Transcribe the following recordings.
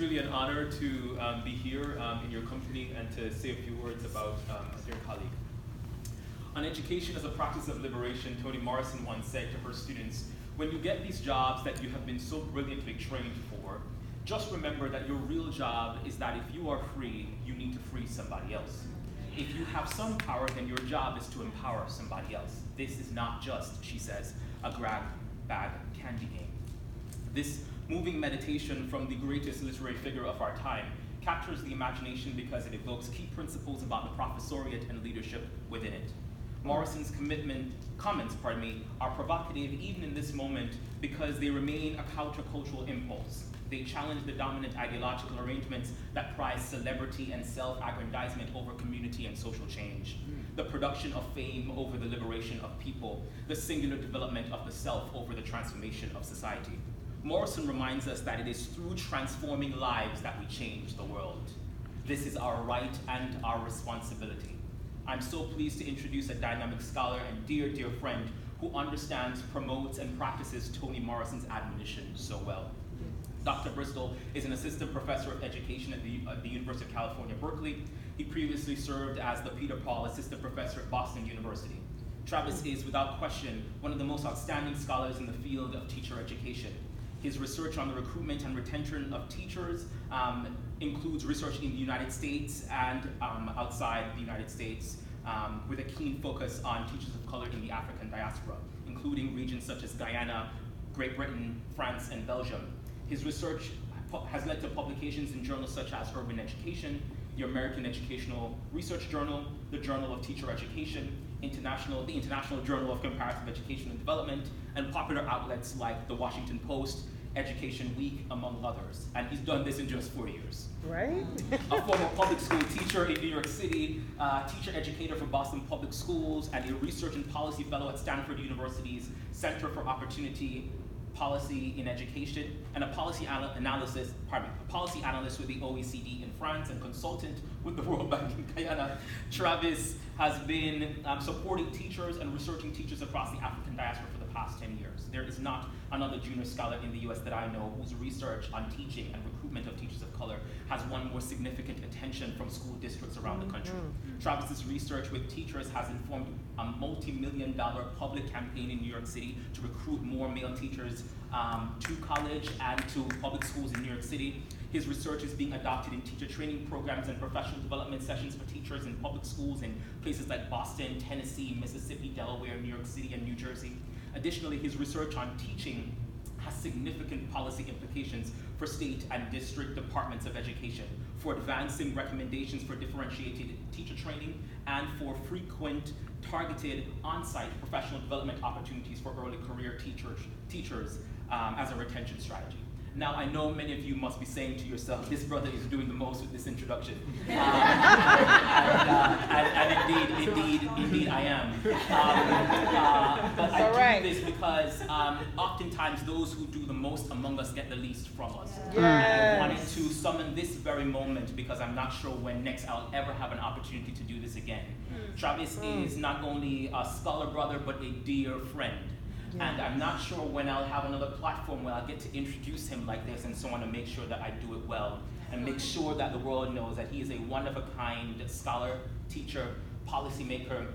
really an honor to be here in your company and to say a few words about a dear colleague. On education as a practice of liberation, Toni Morrison once said to her students, when you get these jobs that you have been so brilliantly trained for, just remember that your real job is that if you are free, you need to free somebody else. If you have some power, then your job is to empower somebody else. This is not just, she says, a grab bag candy game. This moving meditation from the greatest literary figure of our time captures the imagination because it evokes key principles about the professoriate and leadership within it. Morrison's comments are provocative even in this moment because they remain a countercultural impulse. They challenge the dominant ideological arrangements that prize celebrity and self-aggrandizement over community and social change, the production of fame over the liberation of people, the singular development of the self over the transformation of society. Morrison reminds us that it is through transforming lives that we change the world. This is our right and our responsibility. I'm so pleased to introduce a dynamic scholar and dear, dear friend who understands, promotes, and practices Toni Morrison's admonition so well. Dr. Bristol is an assistant professor of education at the University of California, Berkeley. He previously served as the Peter Paul Assistant Professor at Boston University. Travis is, without question, one of the most outstanding scholars in the field of teacher education. His research on the recruitment and retention of teachers includes research in the United States and outside the United States, with a keen focus on teachers of color in the African diaspora, including regions such as Guyana, Great Britain, France, and Belgium. His research has led to publications in journals such as Urban Education, the American Educational Research Journal, the Journal of Teacher Education, the International Journal of Comparative Education and Development, and popular outlets like the Washington Post, Education Week, among others. And he's done this in just 4 years. Right? A former public school teacher in New York City, teacher educator for Boston Public Schools, and a research and policy fellow at Stanford University's Center for Opportunity Policy in Education, and a policy analyst with the OECD in France and consultant with the World Bank in Guyana. Travis has been supporting teachers and researching teachers across the African diaspora for the past 10 years. There is not another junior scholar in the US that I know whose research on teaching and recruitment of teachers of color has won more significant attention from school districts around the country. Travis's research with teachers has informed a multi-million-dollar public campaign in New York City to recruit more male teachers to college and to public schools in New York City. His research is being adopted in teacher training programs and professional development sessions for teachers in public schools in places like Boston, Tennessee, Mississippi, Delaware, New York City, and New Jersey. Additionally, his research on teaching has significant policy implications for state and district departments of education, for advancing recommendations for differentiated teacher training, and for frequent, targeted, on-site professional development opportunities for early career teachers as a retention strategy. Now, I know many of you must be saying to yourself, this brother is doing the most with this introduction. And indeed I am. But I do this because oftentimes those who do the most among us get the least from us. Yes. And I wanted to summon this very moment because I'm not sure when next I'll ever have an opportunity to do this again. Travis is not only a scholar brother, but a dear friend. And I'm not sure when I'll have another platform where I'll get to introduce him like this, and so I want to make sure that I do it well and make sure that the world knows that he is a one-of-a-kind scholar, teacher, policymaker,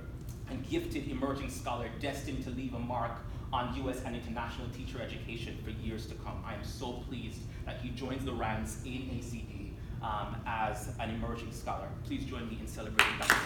and gifted emerging scholar destined to leave a mark on US and international teacher education for years to come. I am so pleased that he joins the ranks in ACD as an emerging scholar. Please join me in celebrating Dr.